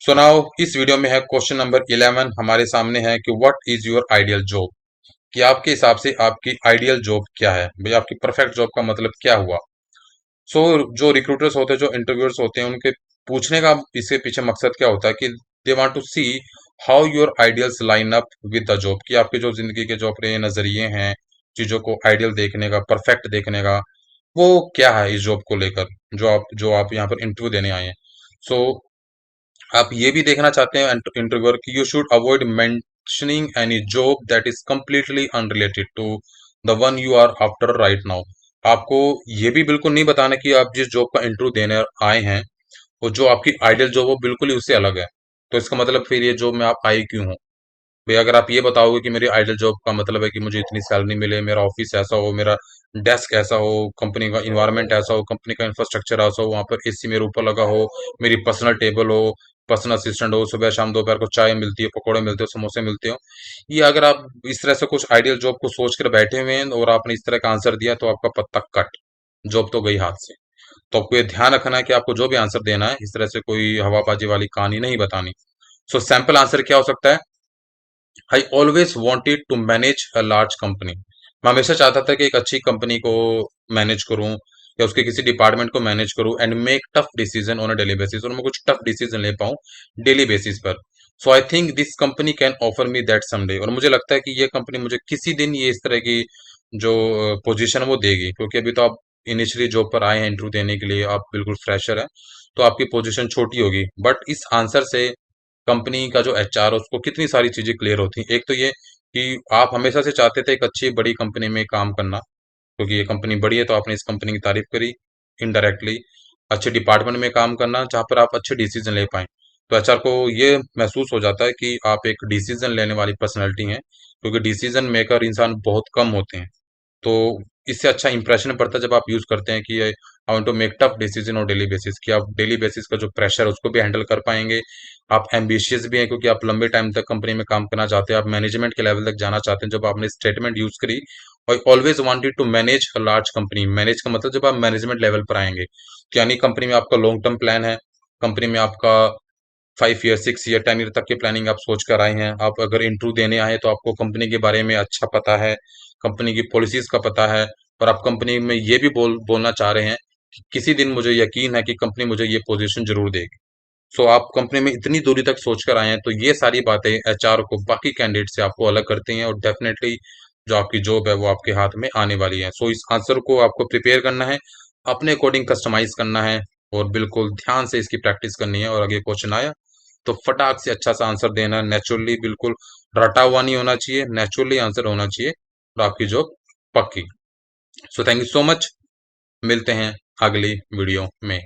So now इस video में है क्वेश्चन नंबर 11 हमारे सामने है कि what is your ideal job. कि आपके हिसाब से आपकी आइडियल जॉब क्या है भाई, आपकी परफेक्ट जॉब का मतलब क्या हुआ। सो जो रिक्रूटर्स होते हैं, जो इंटरव्यूअर्स होते हैं, उनके पूछने का इसके पीछे मकसद क्या होता है कि they want to see how your ideals line up with the job. कि आपके जो जिंदगी के जो अपने नजरिए हैं, चीजों को आइडियल देखने का, परफेक्ट देखने का, वो क्या है इस जॉब को लेकर, जो आप यहाँ पर इंटरव्यू देने आए हैं। सो आप ये भी देखना चाहते हैं इंटरव्यूअर कि you should avoid mentioning any job that is completely unrelated to the one you are after right now. आपको ये भी बिल्कुल नहीं बताना कि आप जिस जॉब का इंटरव्यू देने आए हैं, वो जो आपकी आइडियल जॉब वो बिल्कुल ही उससे अलग है। तो इसका मतलब फिर ये जॉब में आप आए क्यों हो भाई। अगर आप ये बताओगे कि मेरी आइडियल जॉब का मतलब है कि मुझे इतनी सैलरी मिले, मेरा ऑफिस ऐसा हो, मेरा डेस्क ऐसा हो, कंपनी का इन्वायरमेंट ऐसा हो, कंपनी का इंफ्रास्ट्रक्चर ऐसा हो, वहां पर एसी मेरे ऊपर लगा हो, मेरी पर्सनल टेबल हो, पर्सनल असिस्टेंट हो, सुबह शाम दोपहर को चाय मिलती है, पकौड़े मिलते हो, समोसे मिलते हो। ये अगर आप इस तरह से कुछ आइडियल जॉब को सोच कर बैठे हुए हैं और आपने इस तरह का आंसर दिया, तो आपका पत्ता कट, जॉब तो गई हाथ से। तो आपको ये ध्यान रखना है कि आपको जो भी आंसर देना है, इस तरह से कोई हवाबाजी वाली कहानी नहीं बतानी। सो सैंपल आंसर क्या हो सकता है? I always wanted to manage a large company. मैं हमेशा चाहता था कि एक अच्छी कंपनी को मैनेज करूं, या उसके किसी डिपार्टमेंट को मैनेज करूं, and make tough decision on a daily basis, और मैं कुछ टफ डिसीजन ले पाऊं डेली बेसिस पर। So I think this company can offer me that someday. और मुझे लगता है कि ये कंपनी मुझे किसी दिन ये इस तरह की जो पोजीशन वो देगी, क्योंकि अभी तो आप इनिशियली जॉब पर आए हैं इंटरव्यू देने के लिए, आप बिल्कुल फ्रेशर हैं, तो आपकी पोजीशन छोटी होगी। बट इस आंसर से कंपनी का जो एचआर है उसको कितनी सारी चीजें क्लियर होती हैं। एक तो ये कि आप हमेशा से चाहते थे एक अच्छी बड़ी कंपनी में काम करना, क्योंकि ये कंपनी बड़ी है, तो आपने इस कंपनी की तारीफ करी इनडायरेक्टली। अच्छे डिपार्टमेंट में काम करना जहाँ पर आप अच्छे डिसीजन ले पाएं, तो एचआर को ये महसूस हो जाता है कि आप एक डिसीजन लेने वाली पर्सनैलिटी हैं, क्योंकि डिसीजन मेकर इंसान बहुत कम होते हैं। तो इससे अच्छा इंप्रेशन पड़ता है जब आप यूज करते हैं कि I want to make tough decision on daily basis, कि आप डेली बेसिस का जो प्रेशर है उसको भी हैंडल कर पाएंगे। आप एम्बिशियस भी हैं, क्योंकि आप लंबे टाइम तक कंपनी में काम करना चाहते हैं, आप मैनेजमेंट के लेवल तक जाना चाहते हैं। जब आपने स्टेटमेंट यूज करी, I always wanted to manage a large company, manage का मतलब जब आप मैनेजमेंट लेवल पर आएंगे, तो यानी कंपनी में आपका लॉन्ग टर्म प्लान है, कंपनी में आपका 5 ईयर 6 ईयर 10 ईयर तक की प्लानिंग आप सोच कर आए हैं। आप अगर इंटरव्यू देने आए हैं, तो आपको कंपनी के बारे में अच्छा पता है, कंपनी की पॉलिसीज का पता है, और आप कंपनी में ये भी बोलना चाह रहे हैं कि किसी दिन मुझे यकीन है कि कंपनी मुझे ये पोजीशन जरूर देगी। सो आप कंपनी में इतनी दूरी तक सोच कर आए हैं, तो ये सारी बातें एचआर को बाकी कैंडिडेट से आपको अलग करती हैं, और डेफिनेटली जो आपकी जॉब है वो आपके हाथ में आने वाली है। सो इस आंसर को आपको प्रिपेयर करना है, अपने अकॉर्डिंग कस्टमाइज करना है, और बिल्कुल ध्यान से इसकी प्रैक्टिस करनी है। और अगर क्वेश्चन आया तो फटाक से अच्छा सा आंसर देना है, नेचुरली, बिल्कुल रटा हुआ नहीं होना चाहिए, नेचुरली आंसर होना चाहिए, और आपकी जॉब पक्की। So thank you so much. मिलते हैं अगली वीडियो में।